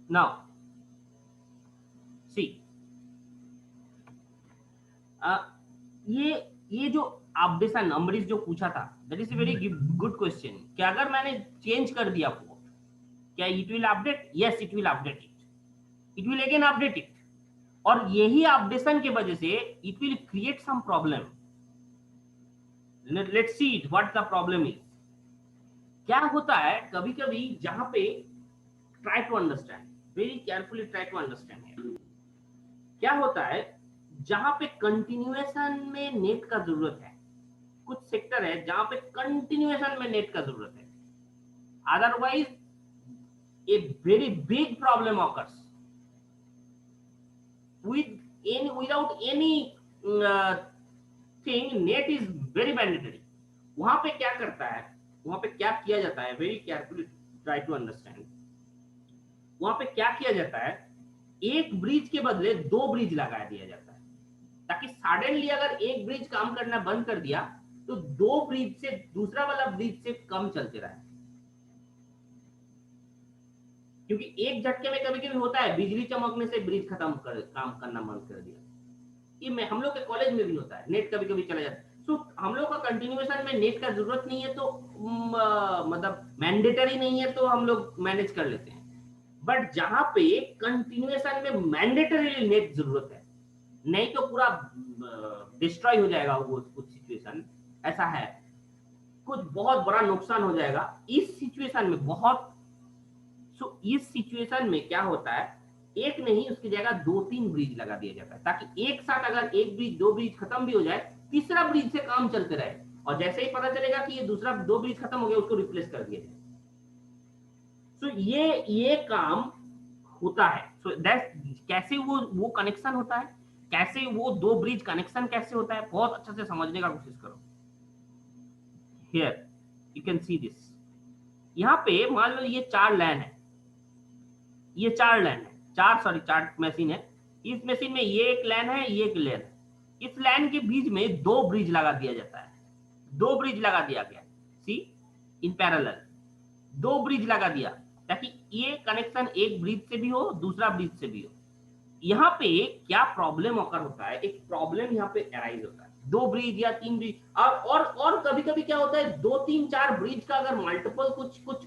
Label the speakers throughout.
Speaker 1: Now see, ये जो updation Amrish जो पूछा था, that is a very good question, कि अगर मैंने चेंज कर दिया पोर्ट, क्या it will update? Yes, it will update it will again update it. और यही अपडेशन के वजह से it will create some problem. Let's see it what the problem is. क्या होता है कभी कभी, जहां पे, try to understand very carefully, try to understand. क्या होता है जहां पे कंटिन्यूएशन में नेट का जरूरत है, कुछ सेक्टर है जहां पे कंटिन्यूएशन में नेट का जरूरत है, otherwise a very big problem occurs without any thing, net is very mandatory. वहां पे क्या करता है, वहां पे क्या किया जाता है, very carefully try to understand. वहां पे क्या किया जाता है, एक ब्रिज के बदले दो ब्रिज लगा दिया जाता है, ताकि सडनली अगर एक ब्रिज काम करना बंद कर दिया तो दो ब्रिज से, दूसरा वाला ब्रिज से कम चलते रहे। क्योंकि एक झटके में कभी कभी होता है, बिजली चमकने से ब्रिज काम करना बंद कर दिया। ये हम लोग के कॉलेज में भी होता है, नेट कभी कभी चला जाता है। तो हम लोग का कंटिन्यूएशन में नेट का जरूरत नहीं है, तो मतलब मैंडेटरी नहीं है, तो हम लोग मैनेज कर लेते हैं। बट जहां पे कंटिन्यूएशन में मैंडेटरी नेट जरूरत है, नहीं तो पूरा डिस्ट्रॉय हो जाएगा वो कुछ सिचुएशन, ऐसा है, कुछ बहुत बड़ा नुकसान हो जाएगा इस सिचुएशन में बहुत। सो इस सिचुएशन में क्या होता है, एक नहीं उसकी जगह दो तीन ब्रिज लगा दिया जाता है, ताकि एक साथ अगर एक ब्रिज दो ब्रिज खत्म भी हो जाए, तीसरा ब्रिज से काम चलते रहे, और जैसे ही पता चलेगा कि ये दूसरा दो ब्रिज खत्म हो गया, उसको रिप्लेस कर दिया जाए। सो ये काम होता है। सो दैट कैसे वो कनेक्शन होता है, कैसे वो दो ब्रिज कनेक्शन कैसे होता है, बहुत अच्छे से समझने का कोशिश करो। Here you can see this. यहाँ पे मान लो ये चार लाइन है, ये चार लाइन है, चार मशीन है। इस मशीन में ये एक लाइन है, ये एक लाइन है। इस लाइन के बीच में दो ब्रिज लगा दिया जाता है, दो ब्रिज लगा दिया गया, सी, इन पैरेलल दो ब्रिज लगा दिया, ताकि ये कनेक्शन एक ब्रिज से भी हो, दूसरा ब्रिज से भी हो। यहाँ पे क्या प्रॉब्लम ऑकर होता है, एक प्रॉब्लम यहाँ पे अराइज होता है, दो ब्रिज या तीन ब्रिज, और कभी कभी क्या होता है, दो तीन चार ब्रिज का अगर मल्टीपल कुछ कुछ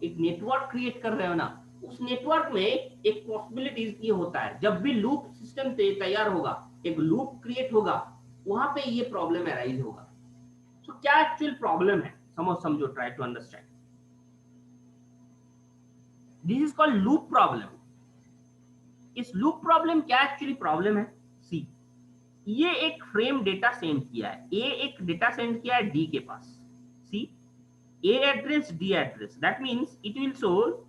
Speaker 1: एक नेटवर्क क्रिएट कर रहे हो ना, उस नेटवर्क में एक पॉसिबिलिटीज ये होता है, जब भी लूप सिस्टम तैयार होगा, एक लूप क्रिएट होगा, वहां पे ये प्रॉब्लम अराइज होगा। तो क्या एक्चुअल प्रॉब्लम है, समझो, try to understand. This is called loop problem. इस लूप प्रॉब्लम क्या एक्चुअली प्रॉब्लम है, सी, ये एक फ्रेम डेटा सेंड किया है, ए एक डेटा सेंड किया है डी के पास, C, A address D address, that means it will show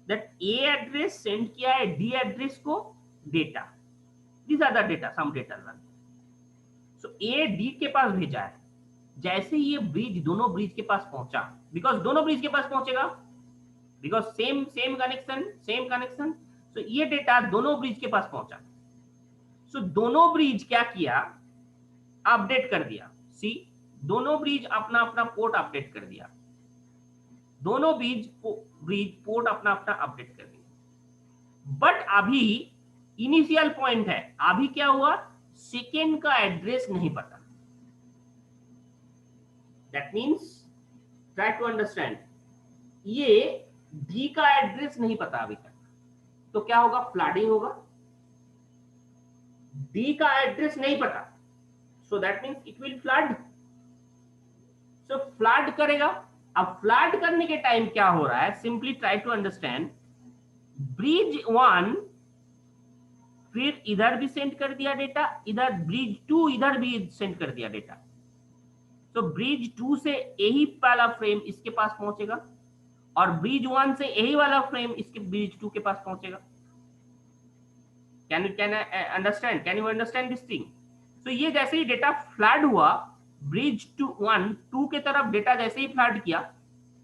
Speaker 1: that A address send किया है डी एड्रेस को data, this are the data, some data run. So A D के पास भेजा है, जैसे ये ब्रिज दोनों ब्रिज के पास पहुंचा, बिकॉज दोनों ब्रिज के पास पहुंचेगा, बिकॉज सेम सेम कनेक्शन, तो ये डेटा दोनों ब्रिज के पास पहुंचा। सो दोनों ब्रिज क्या किया, अपडेट कर दिया, सी, दोनों ब्रिज अपना अपना पोर्ट अपडेट कर दिया, दोनों ब्रिज पोर्ट अपना अपना अपडेट कर दिया। बट अभी इनिशियल पॉइंट है, अभी क्या हुआ, सेकेंड का एड्रेस नहीं पता। That means, try to understand, ये डी का एड्रेस नहीं पता अभी तक, तो क्या होगा, फ्लडिंग होगा। डी का एड्रेस नहीं पता, so that means it will flood. So flood करेगा। अब फ्लड करने के टाइम क्या हो रहा है, simply try to understand, bridge one फिर इधर भी सेंड कर दिया डेटा, इधर ब्रिज टू इधर भी सेंड कर दिया डेटा। तो ब्रिज टू से यही पहला फ्रेम इसके पास पहुंचेगा, और ब्रिज वन से यही वाला फ्रेम इसके ब्रिज टू के पास पहुंचेगा। Can you understand this thing? तो ये जैसे ही डेटा फ्लड हुआ, ब्रिज टू के तरफ डेटा जैसे ही फ्लड किया,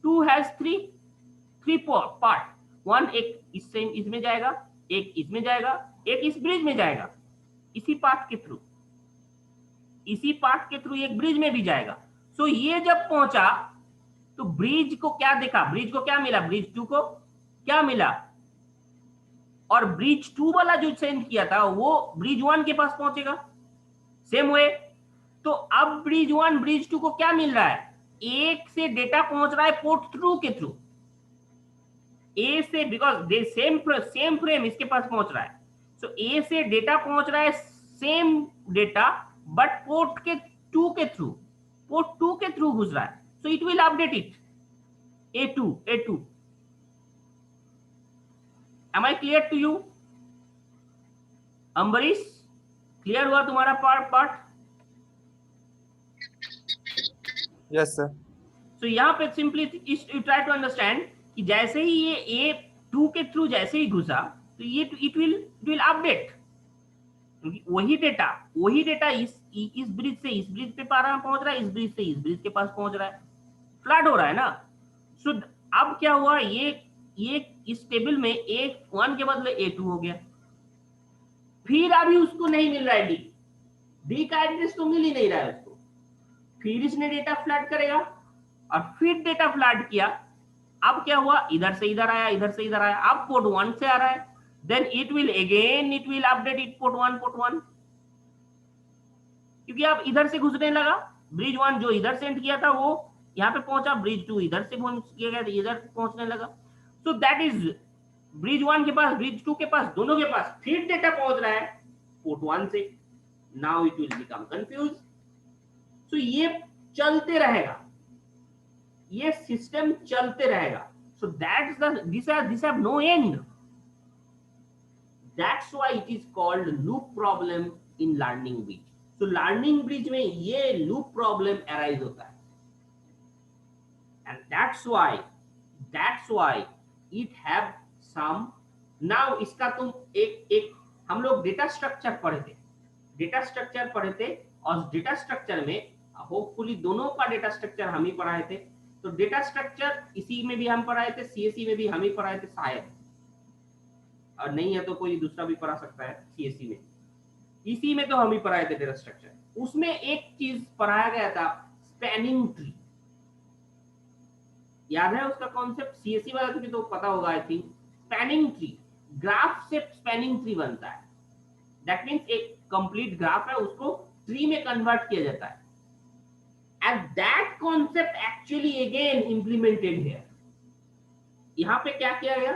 Speaker 1: two has three part, one एक इसमें जाएगा, एक इसमें जाएगा, एक इस ब्रिज में जाएगा, इसी पाथ के थ्रू एक ब्रिज में भी जाएगा। सो ये जब पहुंचा तो ब्रिज को क्या देखा, ब्रिज को क्या मिला, ब्रिज टू को क्या मिला, और ब्रिज 2 वाला जो सेंड किया था वो ब्रिज 1 के पास पहुंचेगा सेम वे। तो अब ब्रिज 1 ब्रिज 2 को क्या मिल रहा है, एक से डेटा पहुंच रहा है पोर्ट थ्रू के थ्रू, ए से, बिकॉज दे सेम फ्रेम इसके पास पहुंच रहा है, सो ए से डेटा पहुंच रहा है सेम डेटा, बट पोर्ट के 2 के थ्रू, पोर्ट 2 के थ्रू घुस रहा है, so it will update it A2। Am I clear to you? Ambrish, clear हुआ तुम्हारा पार्ट?
Speaker 2: Yes sir.
Speaker 1: सो यहाँ पे simply you try to understand कि जैसे ही ये A2 के थ्रू जैसे ही घुसा तो ये इट विल अपडेट, क्योंकि वही डेटा इस ब्रिज से इस ब्रिज पे पहुंच रहा है, इस ब्रिज से इस ब्रिज के पास पहुंच रहा है, फ्लड हो रहा है ना। सो अब क्या हुआ, ये इस टेबल में A1 के बदले A2 हो गया, फिर अभी उसको नहीं मिल रहा है डी का एड्रेस तो मिल ही नहीं रहा है उसको, फिर इसने डेटा फ्लड करेगा और फिर डेटा फ्लड किया, अब क्या हुआ, इधर से इधर आया, इधर से इधर आया, अब पोर्ट 1 से आ रहा है, then it will update it port 1, क्योंकि अब इधर से घुसने लगा, ब्रिज 1 जो इधर सेंड किया था वो यहाँ पे पहुंचा, ब्रिज 2 इधर से किया गया इधर पहुंचने लगा, सो दैट इज ब्रिज 1 के पास ब्रिज 2 के पास दोनों के पास फिर डेटा पहुंच रहा है पोर्ट 1 से, now it will become confuse. So ये चलते रहेगा, ये सिस्टम चलते रहेगा, so that's the these have no end, that's why it is called loop problem in learning bridge। so learning bridge में ये loop problem arise होता है, and that's why it have some। now इसका तुम एक हम लोग डेटा स्ट्रक्चर पढ़े थे और डेटा स्ट्रक्चर में होपफुली दोनों का डेटा स्ट्रक्चर हम ही पढ़ाए थे, तो डेटा स्ट्रक्चर इसी में भी हम पढ़ाए थे, सीएससी में भी हम ही पढ़ाए थे शायद, और नहीं है तो कोई दूसरा भी पढ़ा सकता है सीएससी में, इसी में तो हम ही पढ़ाए थे डेटा स्ट्रक्चर। उसमें एक चीज पढ़ाया गया था स्पैनिंग ट्री, याद है उसका कॉन्सेप्ट, सीएससी वाला को भी तो पता होगा I think. Spanning tree, graph से स्पैनिंग ट्री बनता है, दैट मीन्स एक कंप्लीट ग्राफ है उसको ट्री में कन्वर्ट किया जाता है, and that concept actually again implemented here। यहां पे क्या किया गया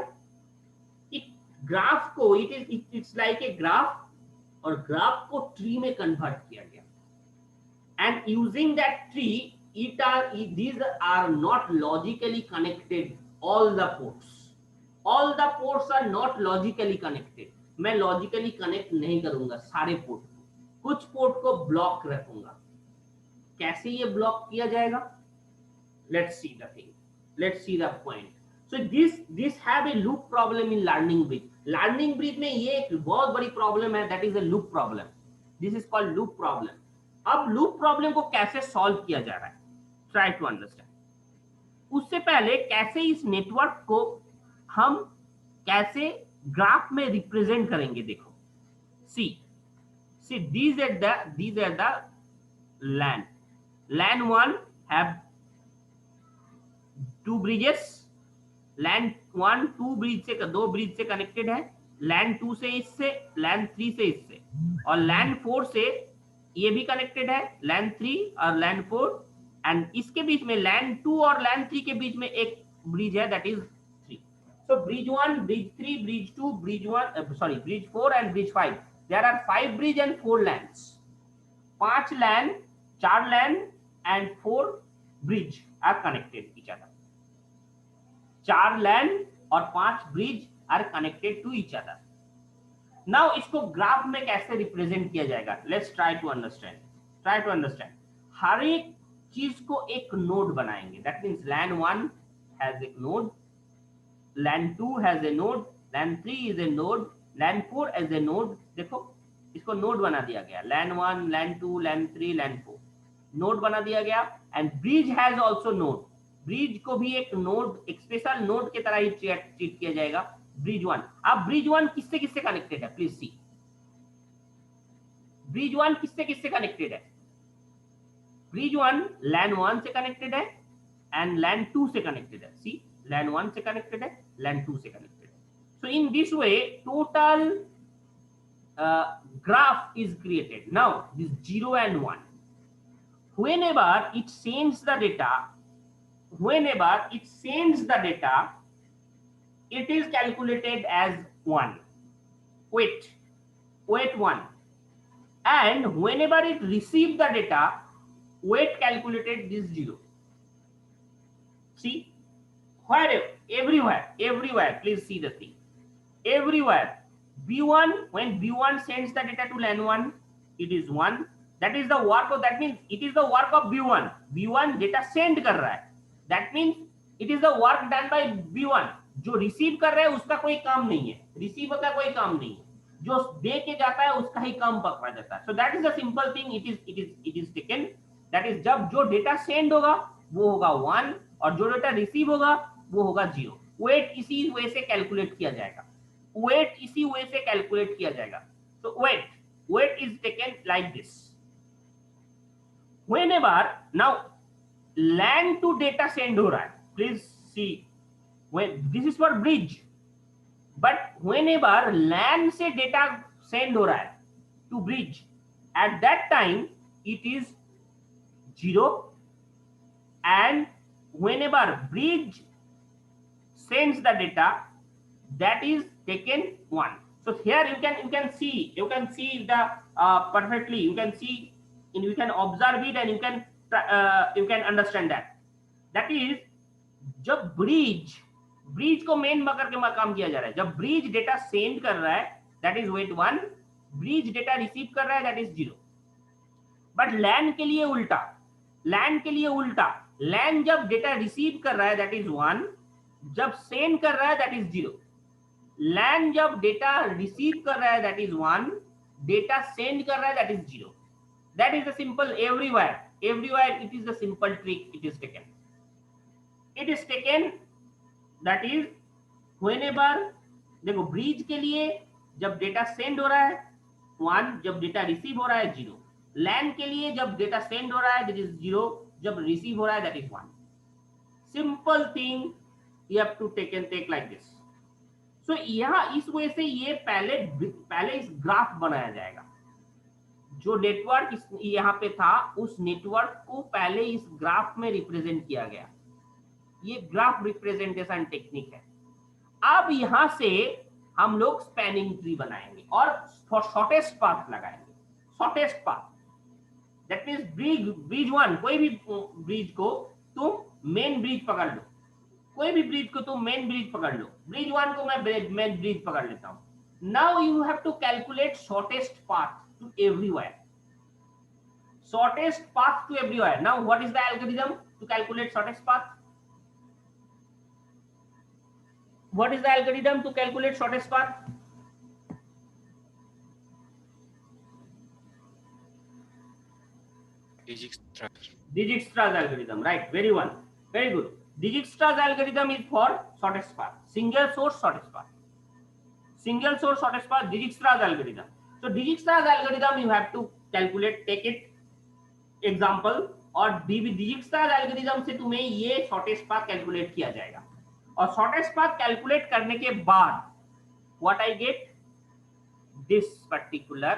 Speaker 1: कि ग्राफ को इट्स लाइक ए ग्राफ, और ग्राफ को ट्री में कन्वर्ट किया गया, and using that tree these are not logically connected, all the ports are not logically connected। मैं लॉजिकली कनेक्ट नहीं करूंगा सारे पोर्ट को, कुछ पोर्ट को ब्लॉक रखूंगा। कैसे ये ब्लॉक किया जाएगा, let's see the thing, let's see the point। so this have a loop problem in learning bridge में ये एक बहुत बड़ी प्रॉब्लम है, that is a loop problem, this is called loop problem। अब loop problem को कैसे सॉल्व किया जा रहा है, try to understand। उससे पहले कैसे इस नेटवर्क को हम कैसे ग्राफ में रिप्रेजेंट करेंगे, देखो see these are the LAN 1 have 2 bridges, LAN 1 2 bridge से कनेक्टेड है, LAN 2 से इससे, LAN 3 से इससे, और LAN 4 से ये भी कनेक्टेड है, LAN 3 और LAN 4, एंड इसके बीच में LAN 2 और LAN 3 के बीच में एक ब्रिज है, that is 3। So bridge 1 bridge 3 bridge 2 bridge 4 and bridge 5, there are 5 bridge and 4 LANs, 5 LAN 4 LAN and 4 bridge are connected each other, 4 LAN और 5 bridge are connected to each other। now इसको graph में कैसे represent किया जाएगा, let's try to understand। हर एक चीज को एक नोड बनाएंगे, that means LAN 1 has a node, LAN 2 has a node, LAN 3 is a node, LAN 4 as a node। देखो इसको नोड बना दिया गया, LAN 1 LAN 2 LAN 3 LAN 4 node बना दिया गया, and bridge has also node, bridge को भी एक नोड, एक स्पेशल नोड की तरह ही ट्रीट किया जाएगा ब्रिज 1। अब ब्रिज 1 किससे किससे कनेक्टेड है, प्लीज सी, ब्रिज 1 किससे किससे कनेक्टेड है, ब्रिज 1 LAN 1 से कनेक्टेड है एंड LAN 2 से कनेक्टेड है, सी LAN 1 से कनेक्टेड है, LAN 2 से कनेक्टेड है। So in this way total graph is created. Now this 0 and 1, whenever it sends the data, it is calculated as 1 weight 1, and whenever it receives the data, weight calculated this 0. See, everywhere, please see the thing. Everywhere, B1, when B1 sends the data to LAN1, it is 1. That is the work of, that means it is the work of B1. B1 data send कर रहा है. That means it is the work done by B1. जो receive कर रहा है उसका कोई काम नहीं है, रिसीवर का कोई काम नहीं है, जो दे के जाता है उसका ही काम पकड़ा जाता है. So that is the simple thing. It is taken. That is जब जो डेटा सेंड होगा वो होगा 1 और जो डेटा रिसीव होगा वो होगा 0. वेट इसी वे से कैलकुलेट किया जाएगा. So weight is taken like this. Whenever now LAN to data send हो रहा है, please see, when this is for bridge, but whenever LAN से data send हो रहा है to bridge, at that time it is 0, and whenever bridge sends the data, that is taken 1. So here you can see the perfectly, you can see, you can observe it and you can understand that. That is जब bridge को main पकड़ के काम किया जा रहा है, जब ब्रिज डेटा सेंड कर रहा है that is weight 1, bridge data receive कर रहा है that is 0. बट लैन के लिए उल्टा, लैन जब डेटा रिसीव कर रहा है that is 1, जब सेंड कर रहा है that is 0. लैन जब डेटा रिसीव कर रहा है that is 1, डेटा सेंड कर रहा है that is 0. That is the simple. Everywhere it is the simple trick. It is taken. That is whenever, देखो ब्रिज के लिए जब डेटा सेंड हो रहा है 1, जब डेटा रिसीव हो रहा है 0. लैन के लिए जब डेटा सेंड हो रहा है that is 0, जब रिसीव हो रहा है that is 1. Simple thing you have to take like this. So यहाँ इस वजह से ये पहले इस ग्राफ बनाया जाएगा. जो नेटवर्क यहाँ पे था उस नेटवर्क को पहले इस ग्राफ में रिप्रेजेंट किया गया. ये ग्राफ रिप्रेजेंटेशन टेक्निक है. अब यहां से हम लोग स्पैनिंग ट्री बनाएंगे और शॉर्टेस्ट पाथ लगाएंगे. Shortest path that means bridge 1, कोई भी ब्रिज को तुम मेन ब्रिज पकड़ लो, ब्रिज 1 को मैं मेन ब्रिज पकड़ लेता हूं. Now you have to calculate shortest path to everywhere. Now what is the algorithm to calculate shortest path? Dijkstra's algorithm, right? Very good. Dijkstra's algorithm is for shortest path, single source shortest path, Dijkstra's algorithm. So Dijkstra's algorithm you have to calculate, take it example, और Dijkstra's algorithm से तुम्हें ये shortest path calculate किया जाएगा. और shortest path calculate करने के बाद what I get this particular.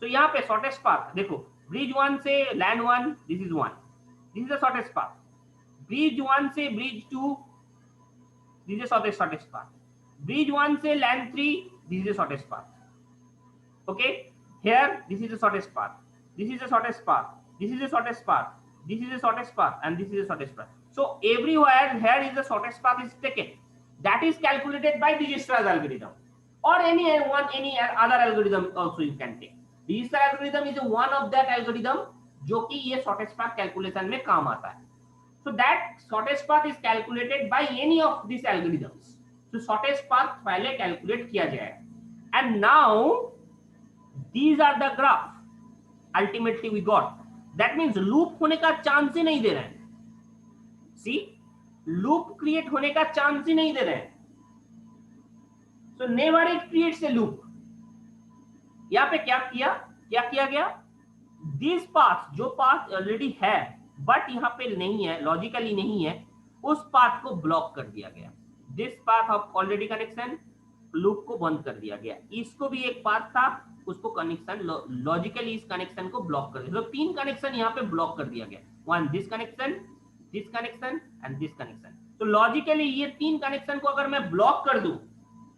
Speaker 1: So यहाँ पे shortest path देखो, bridge 1 से LAN 1, this is 1, this is the shortest path. Bridge 1 से bridge 2, this is the shortest path. Bridge 1 से LAN 3, this is the shortest path. Okay, here this is the shortest path, this is the shortest path, this is the shortest path, this is the shortest path, and this is the shortest path. So everywhere here is the shortest path is taken. That is calculated by Dijkstra's algorithm, or any other algorithm also you can take. Dijkstra's algorithm is one of that algorithm जो कि ये shortest path calculation में काम आता है. So that shortest path is calculated by any of these algorithms. So shortest path पहले calculate किया जाएगा. And now these are the graph ultimately we got. That means loop होने का चांस ही नहीं दे रहे हैं. See, loop create होने का चांस ही नहीं दे रहे हैं. So never it creates a loop. यहाँ पे क्या किया गया? This path, जो path already है but यहाँ पे नहीं है, logically नहीं है, उस path को block कर दिया गया. This path of already connection, loop को बंद कर दिया गया। इसको भी एक पाथ था, उसको कनेक्शन लॉजिकली इस कनेक्शन को ब्लॉक कर दिया। तो 3 कनेक्शन यहाँ पे ब्लॉक कर दिया गया, one this connection and this connection. तो लॉजिकली ये 3 कनेक्शन को अगर मैं ब्लॉक कर दूं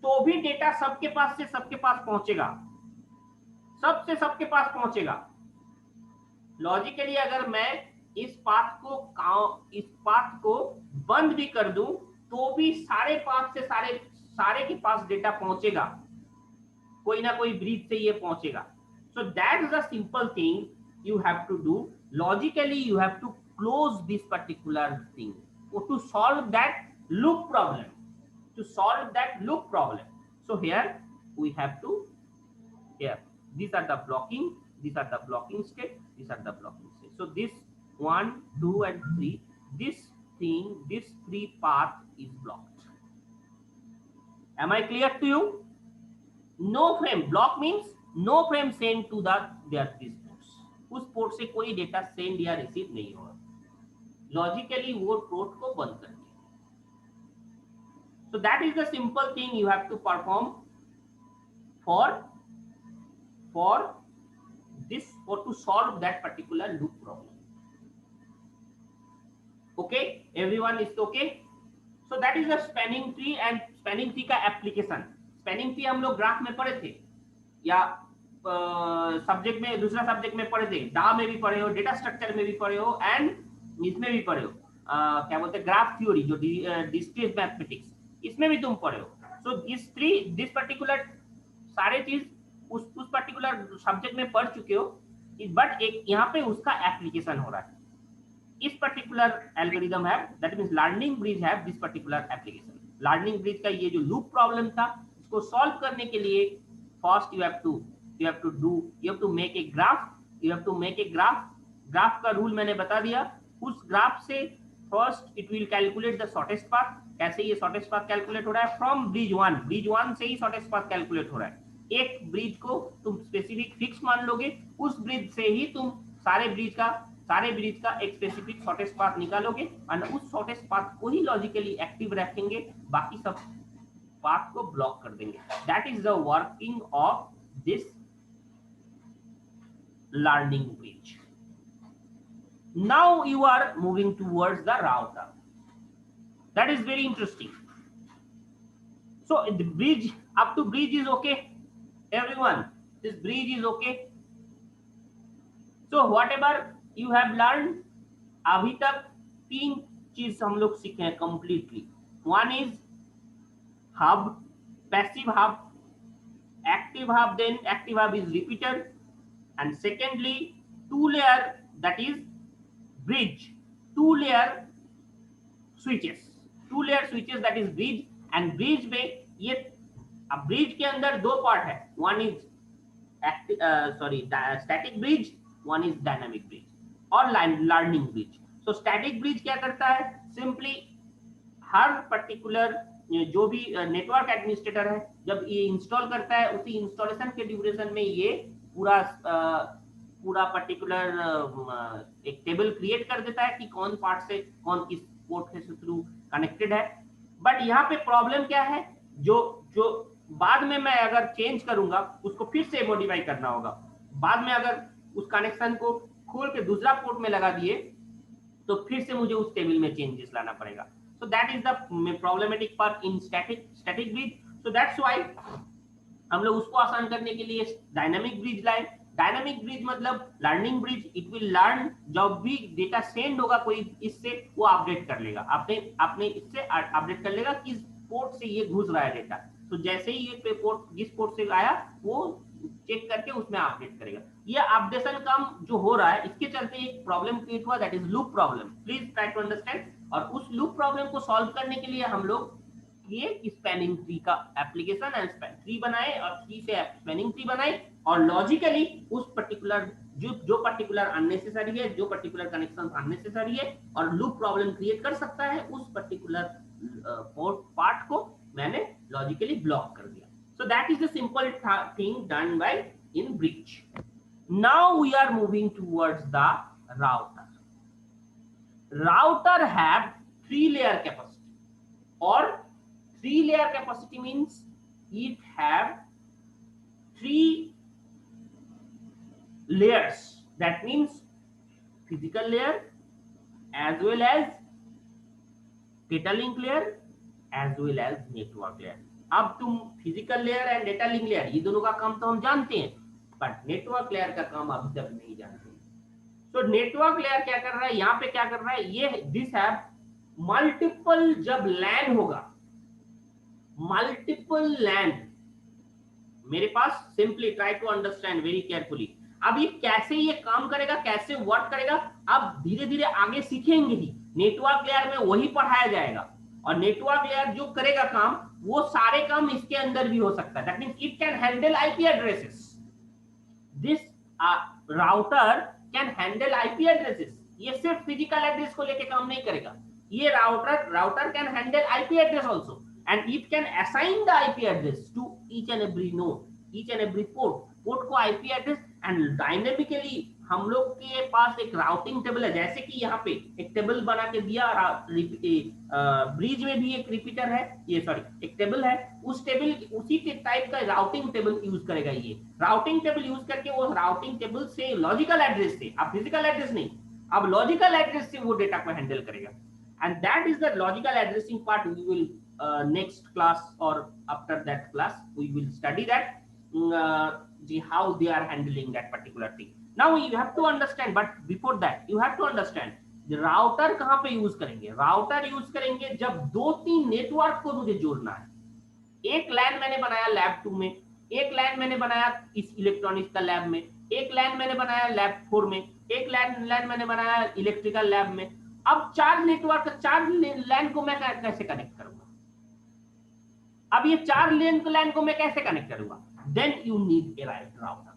Speaker 1: तो भी डेटा सबके पास से सबके पास पहुंचेगा, सबसे सबके पास पहुंचेगा। लॉजिकली अगर मैं इस पाथ को बंद भी कर दूं तो भी सारे पाथ से सारे के पास डेटा पहुंचेगा, कोई ना कोई ब्रीज से ये पहुंचेगा। So that is a simple thing you have to do. Logically you have to close this particular thing to solve that loop problem, to solve that loop problem. So here we have to, here these are the blocking state, these are the blocking state. So this 1 2 and 3, this 3 path is blocked. Am I clear to you? No frame block means no frame sent to their these ports, उस port से कोई data send या receive नहीं होगा, logically वो port को बंद कर दिया। So that is the simple thing you have to perform for this, or to solve that particular loop problem. Okay, everyone is okay? So that is the spanning tree and spanning tree का application. Spanning tree हम लोग graph में पढ़े थे या subject में, दूसरा subject में पढ़े थे, डा में भी पढ़े हो, डेटा स्ट्रक्चर में भी पढ़े हो, एंड इसमें भी पढ़े हो, क्या बोलते हैं, ग्राफ थ्योरी जो डिस्क्रीट मैथमेटिक्स, इसमें भी तुम पढ़े हो। सो दिस पर्टिकुलर सारे चीज उस पर्टिकुलर सब्जेक्ट में पढ़ चुके हो, बट एक यहाँ पे उसका एप्लीकेशन हो रहा है। इस पर्टिकुलर एल्गोरिथम है, दैट मींस लर्निंग ब्रिज है, this particular application. Learning bridge का ये जो लूप प्रॉब्लम था, इसको सॉल्व करने के लिए first you have to make a graph. Graph का रूल मैंने बता दिया। उस ग्राफ से first it will calculate the shortest path. कैसे ये शॉर्टेस्ट पाथ कैलकुलेट हो रहा है? फ्रॉम ब्रिज वन से ही शॉर्टेस्ट पाथ कैलकुलेट हो रहा है। एक ब्रिज को तुम स्पेसिफिक फिक्स मान लोगे, उस ब्रिज से ही तुम सारे ब्रिज का एक स्पेसिफिक शॉर्टेस्ट पाथ निकालोगे और उस शॉर्टेस्ट पाथ को ही लॉजिकली एक्टिव रखेंगे, बाकी सब पाथ को ब्लॉक कर देंगे। That is the working of this learning bridge. Now you are moving towards the router. That is very interesting. So the bridge, up to bridge is okay, everyone, this bridge is okay. So whatever you have learned, अभी तक 3 चीज हम लोग सीखे हैं completely. One is hub, passive hub, active hub, then active hub is repeater, and secondly 2-layer, that is bridge, 2-layer switches, that is bridge। and bridge में ये, अब bridge के अंदर 2 पार्ट है, one is static bridge, one is dynamic bridge और learning bridge। so static bridge क्या करता है? simply हर पर्टिकुलर जो भी नेटवर्क एडमिनिस्ट्रेटर है, जब ये इंस्टॉल करता है, उसी इंस्टॉलेशन के ड्यूरेशन में ये पूरा पर्टिकुलर एक टेबल क्रिएट कर देता है कि कौन पार्ट से कौन किस पोर्ट से थ्रू कनेक्टेड है। बट यहाँ पे प्रॉब्लम क्या है, जो बाद में मैं अगर चेंज करूंगा उसको फिर से मॉडिफाई करना होगा। बाद में अगर उस कनेक्शन को खोल के दूसरा पोर्ट में लगा दिए तो फिर से मुझे उस टेबल में चेंजेस लाना पड़ेगा। सो that is the problematic part in static bridge. So that's why हम लोग उसको आसान करने के लिए डायनामिक ब्रिज लाए। डायनामिक ब्रिज मतलब learning bridge, it will learn, जब भी डेटा सेंड होगा कोई इससे, वो अपडेट कर लेगा, आपने इससे अपडेट कर लेगा किस पोर्ट से ये घुस रहा है डेटा। तो जैसे ही ये पोर्ट जिस पोर्ट से आया वो चेक करके उसमें अपडेट करेगा। ये अपडेशन काम जो हो रहा है, इसके चलते एक प्रॉब्लम क्रिएट हुआ, that is loop problem. Please try to understand. और उस लूप प्रॉब्लम को सॉल्व करने के लिए हम लोग ये स्पैनिंग ट्री का एप्लीकेशन एंड ट्री बनाए और ट्री से स्पैनिंग ट्री बनाए और लॉजिकली उस पर्टिकुलर जो पर्टिकुलर अननेसेसरी है, जो पर्टिकुलर कनेक्शन अननेसेसरी है और लूप प्रॉब्लम क्रिएट कर सकता है, उस पर्टिकुलर पार्ट को मैंने लॉजिकली ब्लॉक कर दिया। So that is the simple thing done by in bridge. Now we are moving towards the router. Router have 3-layer capacity, or 3-layer capacity means it have 3 layers. That means physical layer as well as data link layer as well as network layer. अब तुम physical layer and data link layer ये दोनों का काम तो हम जानते हैं, बट नेटवर्क लेयर का काम अभी तक नहीं जानते। तो नेटवर्क लेयर क्या कर रहा है, यहाँ पे क्या कर रहा है, ये दिस हैव मल्टीपल, जब लैन होगा, मल्टीपल लैन मेरे पास, simply try to understand very carefully. अब ये कैसे ये काम करेगा, कैसे वर्क करेगा, अब धीरे धीरे आगे सीखेंगे ही। नेटवर्क लेयर में वही पढ़ाया जाएगा, और नेटवर्क लेयर जो करेगा काम, वो सारे काम इसके अंदर भी हो सकता है। That means it can handle IP addresses. This router can handle IP addresses. ये सिर्फ फिजिकल एड्रेस को लेके काम नहीं करेगा, ये router can handle IP address also, and it can assign the IP address to each and every node, each and every port को IP address, and dynamically हम लोग के पास एक राउटिंग टेबल है, जैसे कि यहाँ पे एक टेबल बना के दिया, ब्रिज में भी एक रिपीटर है, ये सॉरी एक टेबल है, उस टेबल उसी टाइप का राउटिंग टेबल यूज करेगा। ये राउटिंग टेबल यूज करके वो राउटिंग टेबल से लॉजिकल एड्रेस से, अब फिजिकल एड्रेस नहीं, अब लॉजिकल एड्रेस से वो डेटा को हैंडल करेगा। And that is the logical addressing part. We will next class or after that class we will study that how they are handling that particular thing. Now you have to understand, but before that you have to understand the router कहाँ पे use करेंगे। Router use करेंगे जब 2-3 network को मुझे जोड़ना है। एक लैन मैंने बनाया लैब 2 में, एक लैन मैंने बनाया इस इलेक्ट्रॉनिक्स का लैब में, एक लैन मैंने बनाया लैब 4 में, एक लैन मैंने बनाया इलेक्ट्रिकल लैब में। अब 4 नेटवर्क, 4 लैन को मैं कैसे कनेक्ट करूंगा? अब ये 4 लैन को मैं कैसे कनेक्ट करूंगा? Then you need a router,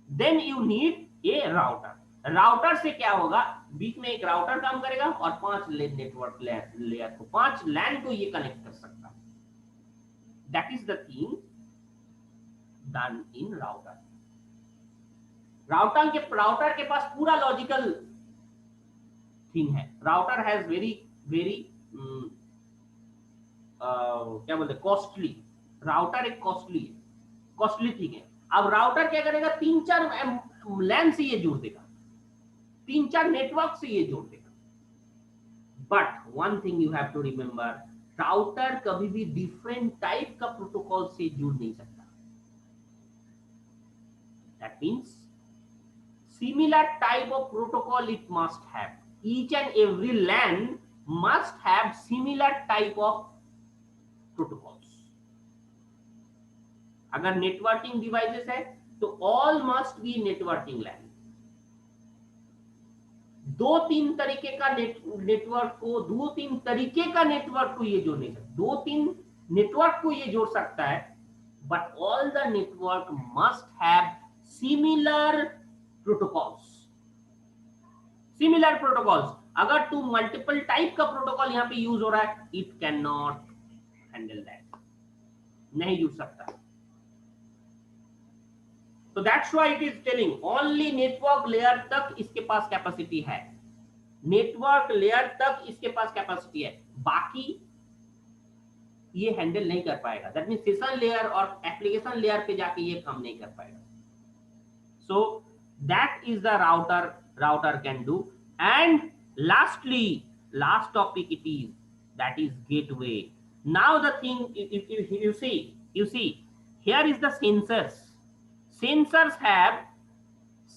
Speaker 1: then you need a router. Router से क्या होगा, बीच में एक राउटर काम करेगा और 5 नेटवर्क लेयर को, 5 लैन को ये कनेक्ट कर सकता है। That is the thing done in router. Router के पास पूरा लॉजिकल थिंग है। राउटर हैज वेरी क्या बोलते, कॉस्टली। राउटर एक कॉस्टली थिंग है। अब राउटर क्या करेगा, 3-4 लैन से ये जोड़ देगा, 3-4 नेटवर्क से ये जोड़ देगा। But one thing you have to remember, router कभी भी डिफरेंट टाइप का प्रोटोकॉल से जुड़ नहीं सकता। That means similar type of protocol it must have. Each and every LAN must have similar type of protocols. अगर नेटवर्किंग डिवाइसेस है तो all must be networking LAN. 2-3 तरीके का नेटवर्क को, 2-3 तरीके का नेटवर्क को ये जोड़ नहीं सकता। 2-3 नेटवर्क को ये जोड़ सकता है, but all the network must have similar protocols. Similar protocols. अगर तू मल्टीपल टाइप का प्रोटोकॉल यहाँ पे यूज हो रहा है, it can not handle that, नहीं जुड़ सकता। तो that's why it is telling only network layer तक इसके पास कैपेसिटी है, नेटवर्क लेयर तक इसके पास कैपेसिटी है, बाकी ये हैंडल नहीं कर पाएगा। दैट मींस सेशन लेयर और एप्लीकेशन लेयर पे जाके ये काम नहीं कर पाएगा। सो that is the router can do. And lastly, last topic it is, that is gateway. Now the thing, you see here is the sensors. Sensors have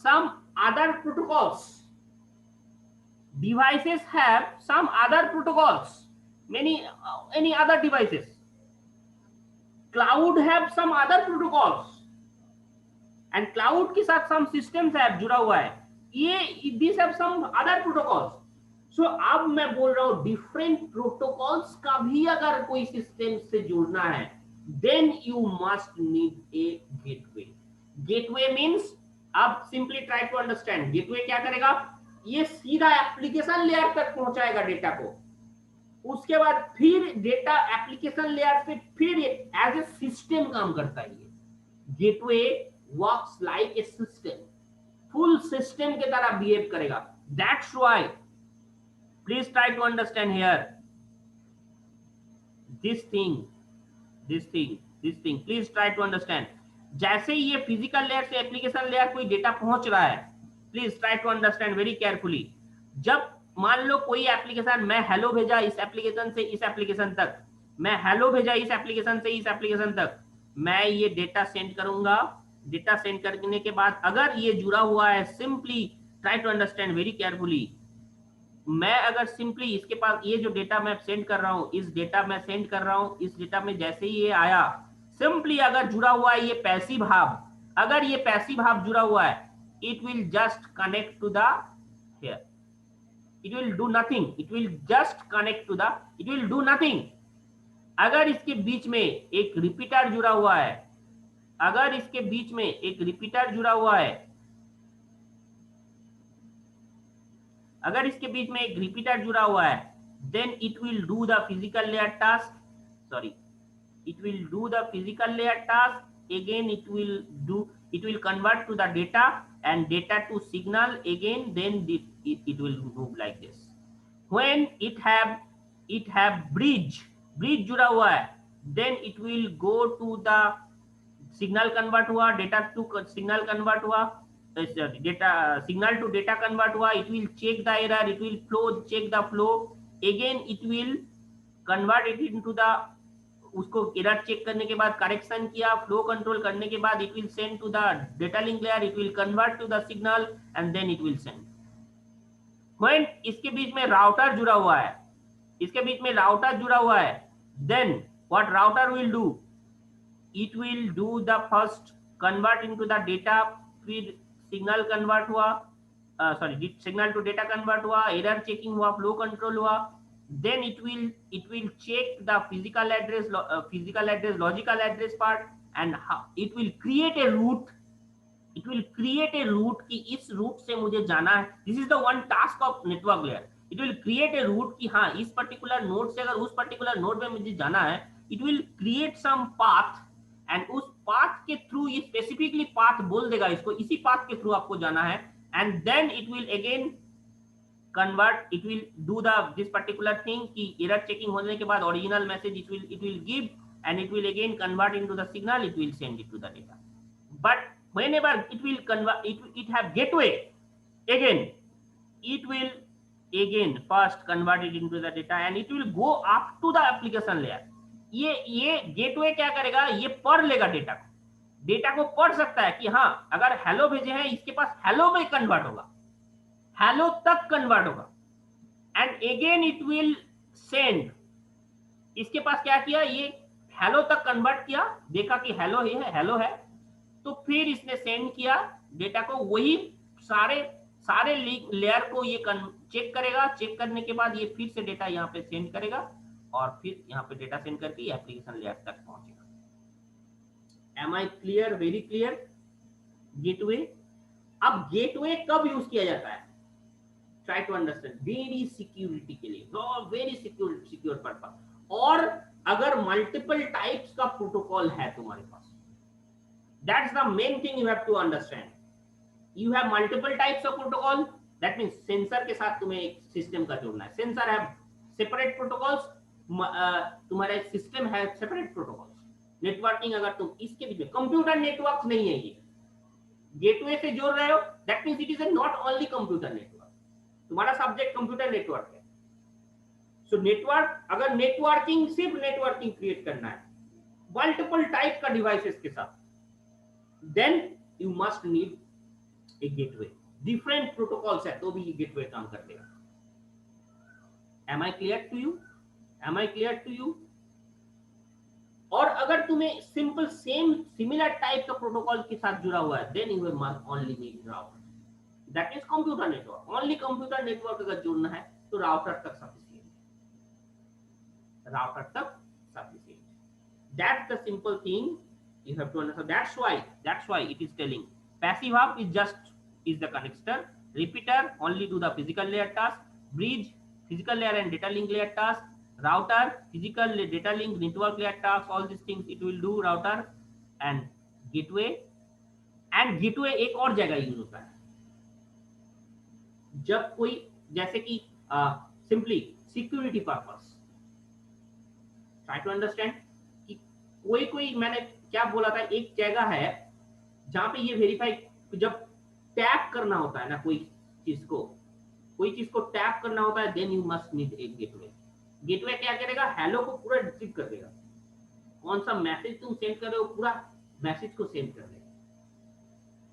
Speaker 1: some other protocols, devices have some other protocols, any other devices. Cloud have some other protocols, and cloud के साथ some systems have जुड़ा हुआ है, ये these have some other protocols. So अब मैं बोल रहा हूं डिफरेंट प्रोटोकॉल्स का भी अगर कोई सिस्टम से जुड़ना है, then you must need a gateway. Gateway means, अब simply try to understand, gateway क्या करेगा, ये सीधा एप्लीकेशन लेयर तक पहुंचाएगा डेटा को, उसके बाद फिर डेटा एप्लीकेशन लेयर से फिर एज ए सिस्टम काम करता है। ये gateway works like a system, full system की तरह बिहेव करेगा। That's why please try to understand here this thing, this thing please try to understand. जैसे ही ये फिजिकल लेयर से एप्लीकेशन लेयर कोई डेटा पहुंच रहा है, प्लीज ट्राई टू अंडरस्टैंड वेरी केयरफुली। जब मान लो कोई एप्लीकेशन, मैं हेलो भेजा इस एप्लीकेशन से इस एप्लीकेशन तक, मैं हेलो भेजा इस एप्लीकेशन से इस एप्लीकेशन तक, मैं ये डेटा सेंड करूंगा। डेटा सेंड करने के बाद अगर ये जुड़ा हुआ है, simply try to understand very carefully, मैं अगर सिंपली इसके पास ये जो डेटा मैं सेंड कर रहा हूं, इस डेटा मैं सेंड कर रहा हूं, इस डेटा में जैसे ही ये आया, सिंपली अगर जुड़ा हुआ है ये पैसिव हाब, अगर ये पैसिव हाब जुड़ा हुआ है, it will just connect to the here, it will do nothing, it will just connect to the, it will do nothing. अगर इसके बीच में एक रिपीटर जुड़ा हुआ है, अगर इसके बीच में एक रिपीटर जुड़ा हुआ है, अगर इसके बीच में एक रिपीटर जुड़ा हुआ है, then it will do the physical layer task, sorry, it will do the physical layer task, again it will convert to the data and data to signal again, then it will move like this. When it have bridge जुड़ा हुआ है, then it will go to the signal convert हुआ, data to signal convert हुआ, data signal to data convert हुआ, it will check the error, it will flow check the flow, again it will convert it into the, उसको error check करने के बाद correction किया, flow control करने के बाद it will send to the data link layer, it will convert to the signal and then it will send. When इसके बीच में राउटर जुड़ा हुआ है, इसके बीच में राउटर जुड़ा हुआ है, then what router will do, it will do the first convert into the data, फिर सिग्नल कन्वर्ट हुआ, sorry signal to data convert हुआ, एरर चेकिंग हुआ, फ्लो कंट्रोल हुआ, then it will check the physical address logical address part, and it will create a route, it will create a route कि इस root से मुझे जाना है, this is the one task of network layer, it will create a route कि हाँ इस particular node से अगर उस पर्टिकुलर नोड में मुझे जाना है, it will create some path, and उस पाथ के थ्रू ये स्पेसिफिकली पाथ बोल देगा इसको, इसी पाथ के थ्रू आपको जाना है, and then it will again convert, it will do the this particular thing कि एरर चेकिंग होने के बाद original message it will give, and it will again convert into the signal, it will send it to the data. But whenever it will convert, it have gateway, again it will again first convert it into the data and it will go up to the application layer. ये gateway क्या करेगा, ये पढ़ लेगा data को, data को पढ़ सकता है कि हाँ अगर हेलो भेजे हैं इसके पास हेलो में कन्वर्ट होगा, हेलो तक कन्वर्ट होगा, and again it will send, इसके पास क्या किया, ये हेलो तक कन्वर्ट किया, देखा कि हेलो ही है, हेलो है, तो फिर इसने सेंड किया डेटा को, वही सारे लेयर को ये चेक करेगा, चेक करने के बाद ये फिर से डेटा यहाँ पे सेंड करेगा और फिर यहाँ पे डेटा सेंड करके एप्लीकेशन लेयर तक पहुंचेगा। Am I clear, very clear. Gateway, अब गेटवे कब यूज किया जाता है, try to understand, very security के लिए, वेरी सिक्योर पर्पस, और अगर मल्टीपल टाइप्स का प्रोटोकॉल है तुम्हारे पास, that's the main thing you have to understand, you have multiple types of protocol, that means sensor के साथ तुम्हें एक सिस्टम का जोड़ना है, सेंसर है सेपरेट प्रोटोकॉल्स, तुम्हारा एक सिस्टम है सेपरेट प्रोटोकॉल्स, नेटवर्किंग अगर तुम इसके बीच में, कंप्यूटर नेटवर्क नहीं है ये, गेटवे से जोड़ रहे हो, that means it is not only computer network, तुम्हारा सब्जेक्ट कंप्यूटर नेटवर्क है। सो नेटवर्क, अगर नेटवर्किंग, सिर्फ नेटवर्किंग क्रिएट करना है मल्टीपल टाइप का डिवाइसेस के साथ, then you must need a gateway, different protocols है तो भी ये गेटवे काम कर देगा। Am I clear to you, am I clear to you? और अगर तुम्हें सिंपल सेम सिमिलर टाइप का प्रोटोकॉल के साथ जुड़ा हुआ है, then you must only need router, that is computer network, only computer network अगर जुड़ना है तो राउटर तक सफिशिएंट, राउटर तक sufficient, that's the simple thing you have to understand. That's why it is telling passive hub is just is the connector, repeater only do the physical layer task, bridge physical layer and data link layer task, router physical data link network layer task, all these things it will do router, and gateway एक और जगह use होता है जब कोई, जैसे कि simply security purpose, try to understand कि कोई कोई मैंने क्या बोला था, एक जगह है जहां पे ये वेरीफाई, जब टैप करना होता है ना चीज को कोई चीज को टैप करना होता है, देन यू मस्ट नीड एक गेटवे। गेटवे क्या करेगा, हेलो को पूरा रिसीव कर देगा, कौन सा मैसेज तुम सेंड कर रहे हो पूरा मैसेज को सेंड कर देगा,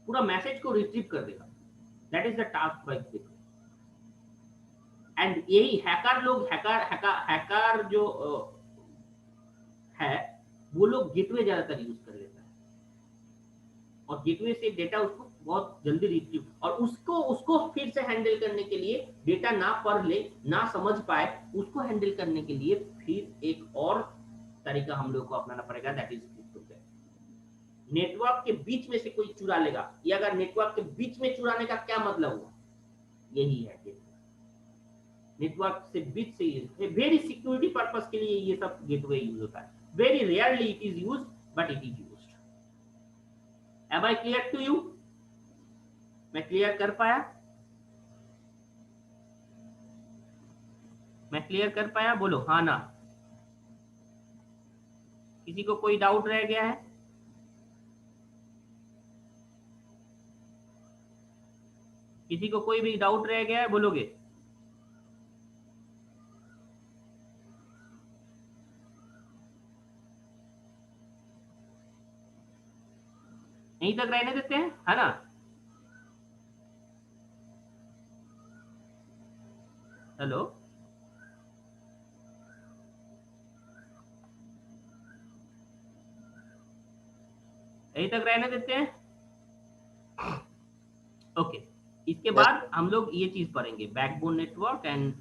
Speaker 1: पूरा मैसेज को रिसीव कर देगा। That is the task by gateway. And यही हैकर लोग, हैकर जो है, वो लोग गेटवे ज्यादातर यूज कर लेता है, और गेटवे से डेटा उसको बहुत जल्दी रिट्रीव, और उसको उसको फिर से हैंडल करने के लिए, डेटा ना पढ़ ले ना समझ पाए, उसको हैंडल करने के लिए फिर एक और तरीका हम लोग को अपनाना पड़ेगा, दैट इज क्रिप्टोग्राफी। नेटवर्क के बीच में से कोई चुरा लेगा, या अगर नेटवर्क के बीच में चुराने का क्या मतलब हुआ, यही है गेटवे। नेटवर्क से बीच से वेरी सिक्योरिटी पर्पस के लिए ये सब गेटवे यूज होता है, very rarely it is use, but it is used. Am I clear to you? मैं क्लियर कर पाया? मैं क्लियर कर पाया? बोलो हाँ ना। किसी को कोई डाउट रह गया है? किसी को कोई भी डाउट रह गया है, बोलोगे? यहीं तक रहने देते हैं, है ना? हेलो, यहीं तक रहने देते हैं। ओके, इसके
Speaker 2: Yes.
Speaker 1: बाद हम लोग ये चीज पढ़ेंगे, backbone network and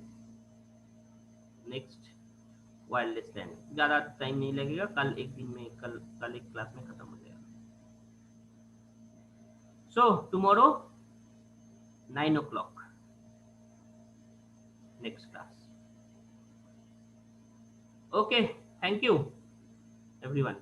Speaker 1: next wireless LAN. ज्यादा टाइम नहीं लगेगा, कल एक दिन में, कल एक क्लास में खत्म हो जाएगा। So tomorrow 9 o'clock next class. Okay, thank you everyone.